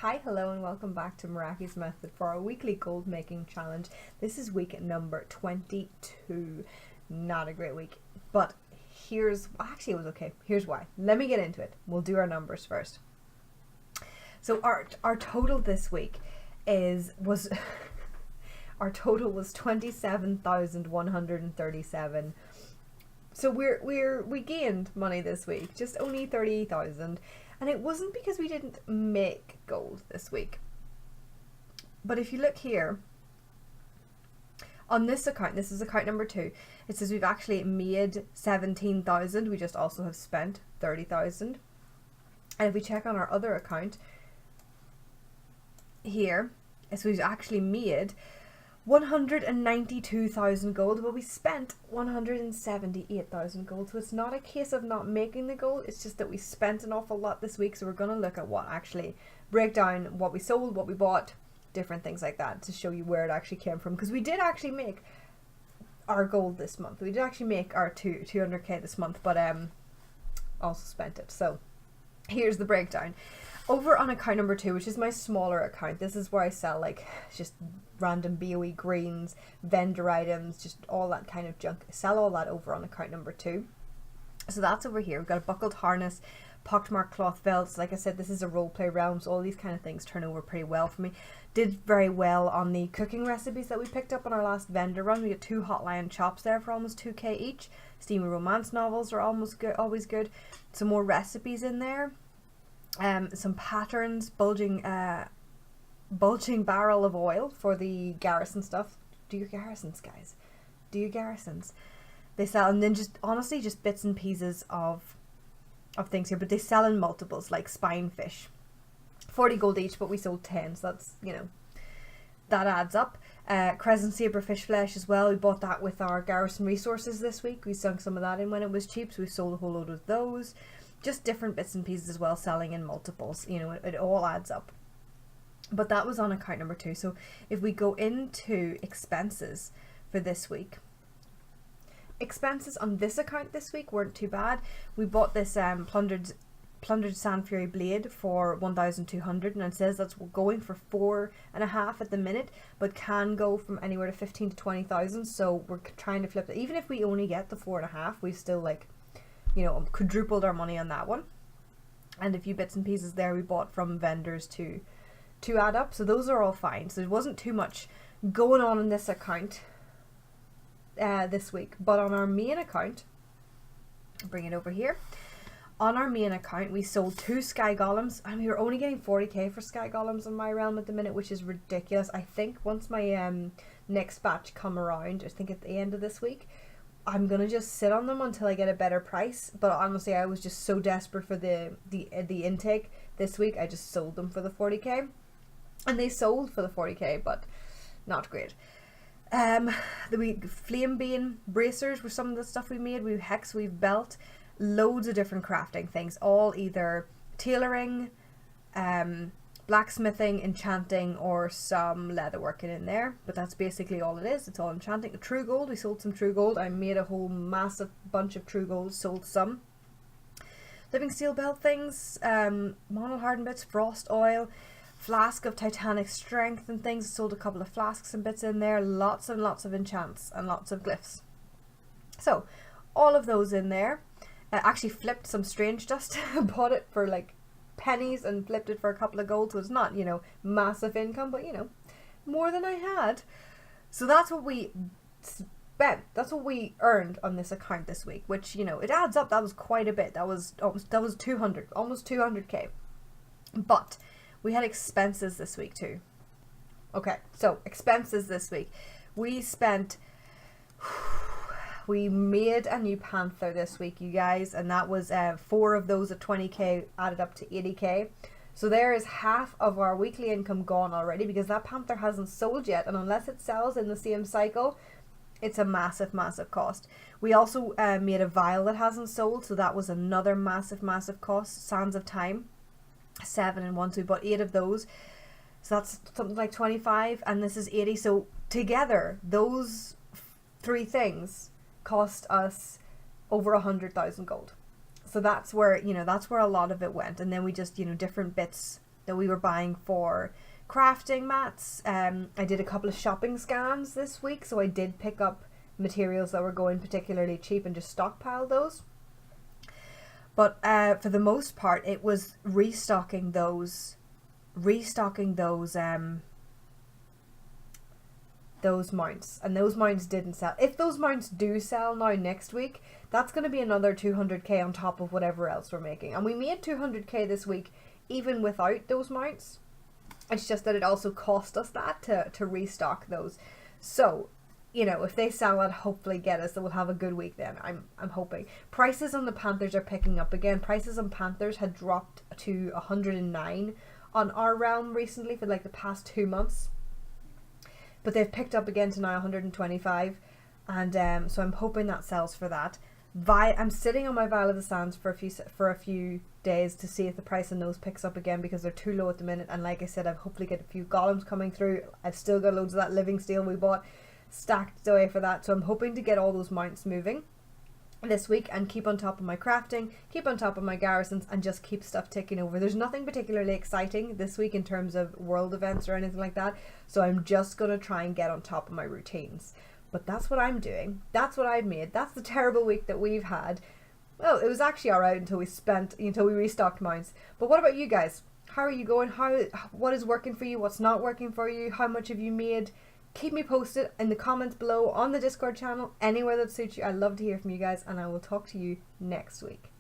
Hi, hello, and welcome back to MERAKI'S method for our weekly gold making challenge. This is week number 22. Not a great week, but actually it was okay. Here's why. Let me get into it. We'll do our numbers first. So our total this week was our total was 27,137. So we gained money this week, just only 30,000. And it wasn't because we didn't make gold this week. But if you look here, on this account, this is account number 2, it says we've actually made 17,000. We just also have spent 30,000. And if we check on our other account, here, so we've actually made 192,000 gold, but we spent 178,000 gold. So it's not a case of not making the gold, it's just that we spent an awful lot this week. So we're going to look at break down what we sold, what we bought, different things like that to show you where it actually came from. Because we did actually make our gold this month. We did actually make our 200k this month, but also spent it. So here's the breakdown. Over on account number 2, which is my smaller account, this is where I sell like just random BOE greens, vendor items, just all that kind of junk. I sell all that over on account number 2. So that's over here. We've got a buckled harness, pockmarked cloth belts. Like I said, this is a roleplay realm, so all these kind of things turn over pretty well for me. Did very well on the cooking recipes that we picked up on our last vendor run. We got 2 hot lion chops there for almost 2k each. Steamy romance novels are always good. Some more recipes in there. Some patterns, bulging barrel of oil for the garrison stuff. Do your garrisons, guys. Do your garrisons. They sell, and then just honestly just bits and pieces of things here, but they sell in multiples, like spine fish. 40 gold each, but we sold 10, so that's, that adds up. Crescent saber fish flesh as well. We bought that with our garrison resources this week. We sunk some of that in when it was cheap, so we sold a whole load of those. Just different bits and pieces as well, selling in multiples. It all adds up. But that was on account number 2. So if we go into expenses for this week, expenses on this account this week weren't too bad. We bought this plundered Sand Fury blade for 1,200, and it says that's going for 4.5 at the minute, but can go from anywhere to 15 to 20,000. So we're trying to flip it. Even if we only get the 4.5, we've still quadrupled our money on that one. And a few bits and pieces there we bought from vendors to add up. So those are all fine. So there wasn't too much going on in this account this week. But on our main account, I'll bring it over here. On our main account, we sold 2 sky golems, and we were only getting 40k for sky golems in my realm at the minute, which is ridiculous. I think once my next batch come around, I think at the end of this week, I'm gonna just sit on them until I get a better price. But honestly, I was just so desperate for the intake this week, I just sold them for the 40k, and they sold for the 40k, but not great. The flame bean bracers were some of the stuff we made. We've hex, we've belt, loads of different crafting things, all either tailoring, blacksmithing, enchanting, or some leatherworking in there, but that's basically all it is. It's all enchanting. True gold, we sold some true gold. I made a whole massive bunch of true gold, sold some. Living steel belt things, mono hardened bits, frost oil, flask of titanic strength and things. Sold a couple of flasks and bits in there. Lots and lots of enchants and lots of glyphs. So all of those in there. Actually flipped some strange dust. Bought it for like pennies and flipped it for a couple of gold, so it's not massive income, but more than I had. So that's what we spent, that's what we earned on this account this week, which it adds up. That was quite a bit. That was 200, almost 200k. But we had expenses this week too. Okay, so expenses this week, we made a new panther this week, you guys, and that was 4 of those at 20k added up to 80k. So there is half of our weekly income gone already, because that panther hasn't sold yet, and unless it sells in the same cycle, it's a massive cost. We also made a vial that hasn't sold, so that was another massive cost. Sands of Time, 7 in one, so we bought 8 of those, so that's something like 25, and this is 80. So together those 3 things cost us over 100,000 gold. So that's where a lot of it went. And then we just, different bits that we were buying for crafting mats. I did a couple of shopping scans this week, so I did pick up materials that were going particularly cheap and just stockpile those. But for the most part, it was restocking those mounts, and those mounts didn't sell. If those mounts do sell now next week, that's going to be another 200k on top of whatever else we're making, and we made 200k this week even without those mounts. It's just that it also cost us that to restock those. So, you know, if they sell it, hopefully get us, that we'll have a good week then. I'm hoping. Prices on the Panthers are picking up again. Prices on Panthers had dropped to 109 on our realm recently for like the past 2 months. But they've picked up again to now 125. And so I'm hoping that sells for that. I'm sitting on my Vial of the Sands for a few days to see if the price on those picks up again, because they're too low at the minute. And like I said, I've hopefully get a few golems coming through. I've still got loads of that living steel we bought stacked away for that, so I'm hoping to get all those mounts moving this week and keep on top of my crafting, keep on top of my garrisons, and just keep stuff ticking over. There's nothing particularly exciting this week in terms of world events or anything like that, so I'm just going to try and get on top of my routines. But that's what I'm doing. That's what I've made. That's the terrible week that we've had. Well, it was actually alright until we restocked mounts. But what about you guys? How are you going? What is working for you? What's not working for you? How much have you made? Keep me posted in the comments below, on the Discord channel, anywhere that suits you. I'd love to hear from you guys, and I will talk to you next week.